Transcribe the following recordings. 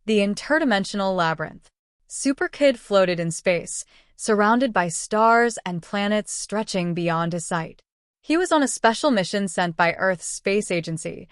The Interdimensional Labyrinth. SuperKid floated in space, surrounded by stars and planets stretching beyond his sight. He was on a special mission sent by Earth's space agency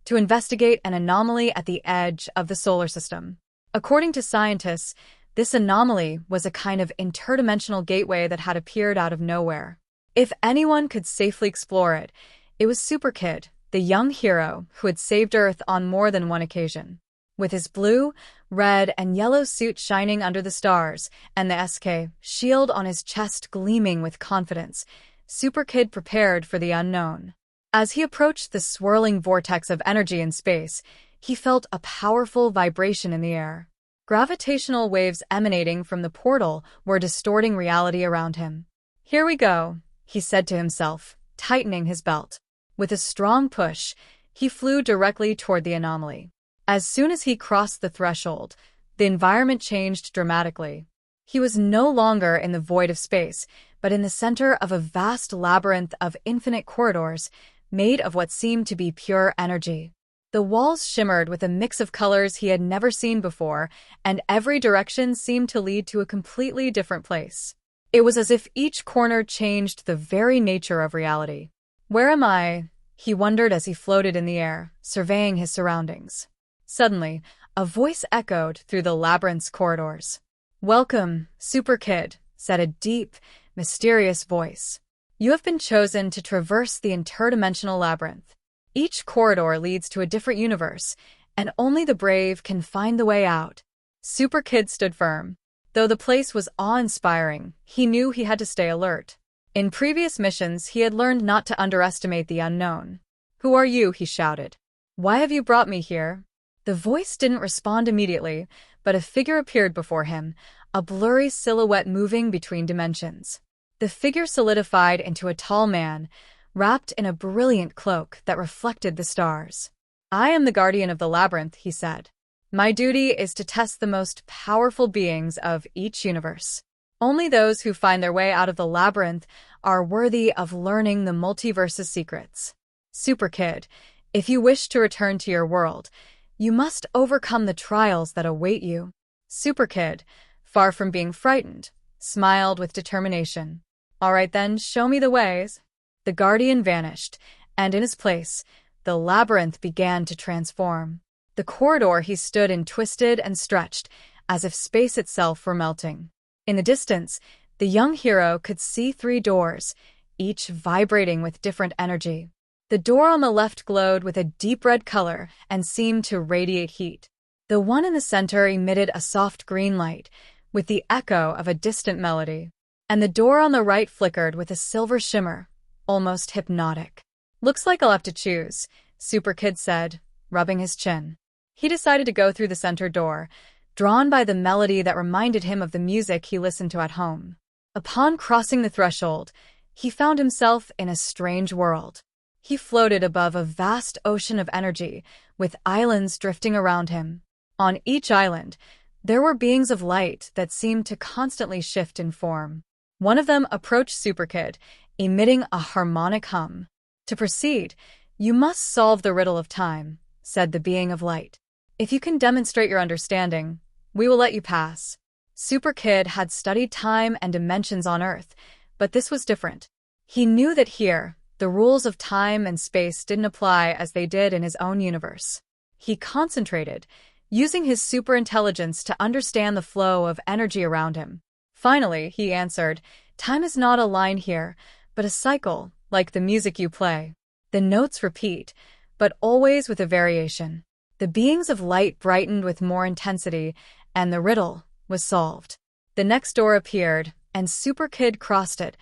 to investigate an anomaly at the edge of the solar system. According to scientists, this anomaly was a kind of interdimensional gateway that had appeared out of nowhere. If anyone could safely explore it, it was SuperKid, the young hero who had saved Earth on more than one occasion. With his blue, red, and yellow suit shining under the stars and the SK shield on his chest gleaming with confidence, SuperKid prepared for the unknown. As he approached the swirling vortex of energy in space, he felt a powerful vibration in the air. Gravitational waves emanating from the portal were distorting reality around him. "Here we go," he said to himself, tightening his belt. With a strong push, he flew directly toward the anomaly. As soon as he crossed the threshold, the environment changed dramatically. He was no longer in the void of space, but in the center of a vast labyrinth of infinite corridors made of what seemed to be pure energy. The walls shimmered with a mix of colors he had never seen before, and every direction seemed to lead to a completely different place. It was as if each corner changed the very nature of reality. "Where am I?" he wondered as he floated in the air, surveying his surroundings. Suddenly, a voice echoed through the labyrinth's corridors. "Welcome, SuperKid," said a deep, mysterious voice. "You have been chosen to traverse the interdimensional labyrinth. Each corridor leads to a different universe, and only the brave can find the way out." SuperKid stood firm. Though the place was awe-inspiring, he knew he had to stay alert. In previous missions, he had learned not to underestimate the unknown. "Who are you?" he shouted. "Why have you brought me here?" The voice didn't respond immediately, but a figure appeared before him, a blurry silhouette moving between dimensions. The figure solidified into a tall man, wrapped in a brilliant cloak that reflected the stars. "I am the guardian of the labyrinth," he said. "My duty is to test the most powerful beings of each universe. Only those who find their way out of the labyrinth are worthy of learning the multiverse's secrets. SuperKid, if you wish to return to your world, you must overcome the trials that await you." SuperKid, far from being frightened, smiled with determination. "All right then, show me the ways." The guardian vanished, and in his place, the labyrinth began to transform. The corridor he stood in twisted and stretched, as if space itself were melting. In the distance, the young hero could see 3 doors, each vibrating with different energy. The door on the left glowed with a deep red color and seemed to radiate heat. The one in the center emitted a soft green light, with the echo of a distant melody. And the door on the right flickered with a silver shimmer, almost hypnotic. "Looks like I'll have to choose," SuperKid said, rubbing his chin. He decided to go through the center door, drawn by the melody that reminded him of the music he listened to at home. Upon crossing the threshold, he found himself in a strange world. He floated above a vast ocean of energy, with islands drifting around him. On each island, there were beings of light that seemed to constantly shift in form. One of them approached SuperKid, emitting a harmonic hum. "To proceed, you must solve the riddle of time," said the being of light. "If you can demonstrate your understanding, we will let you pass." SuperKid had studied time and dimensions on Earth, but this was different. He knew that here, the rules of time and space didn't apply as they did in his own universe. He concentrated, using his superintelligence to understand the flow of energy around him. Finally, he answered, "Time is not a line here, but a cycle, like the music you play. The notes repeat, but always with a variation." The beings of light brightened with more intensity, and the riddle was solved. The next door appeared, and SuperKid crossed it,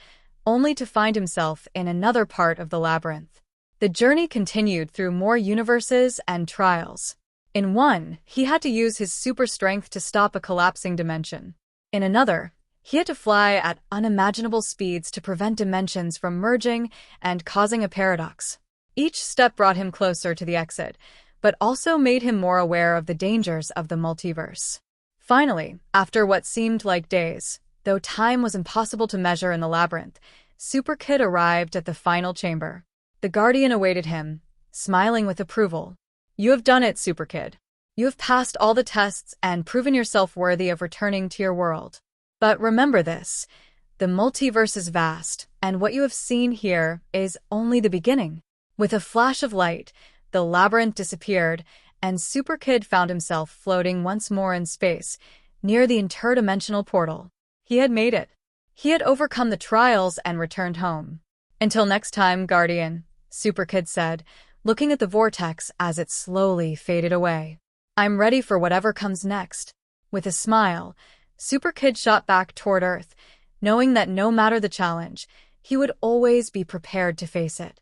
only to find himself in another part of the labyrinth. The journey continued through more universes and trials. In one, he had to use his super strength to stop a collapsing dimension. In another, he had to fly at unimaginable speeds to prevent dimensions from merging and causing a paradox. Each step brought him closer to the exit, but also made him more aware of the dangers of the multiverse. Finally, after what seemed like days, though time was impossible to measure in the labyrinth, SuperKid arrived at the final chamber. The guardian awaited him, smiling with approval. "You have done it, SuperKid. You have passed all the tests and proven yourself worthy of returning to your world. But remember this, the multiverse is vast, and what you have seen here is only the beginning. With a flash of light, the labyrinth disappeared, and SuperKid found himself floating once more in space, near the interdimensional portal. He had made it. He had overcome the trials and returned home. Until next time, Guardian, SuperKid said, looking at the vortex as it slowly faded away. I'm ready for whatever comes next. With a smile, SuperKid shot back toward Earth, knowing that no matter the challenge, he would always be prepared to face it.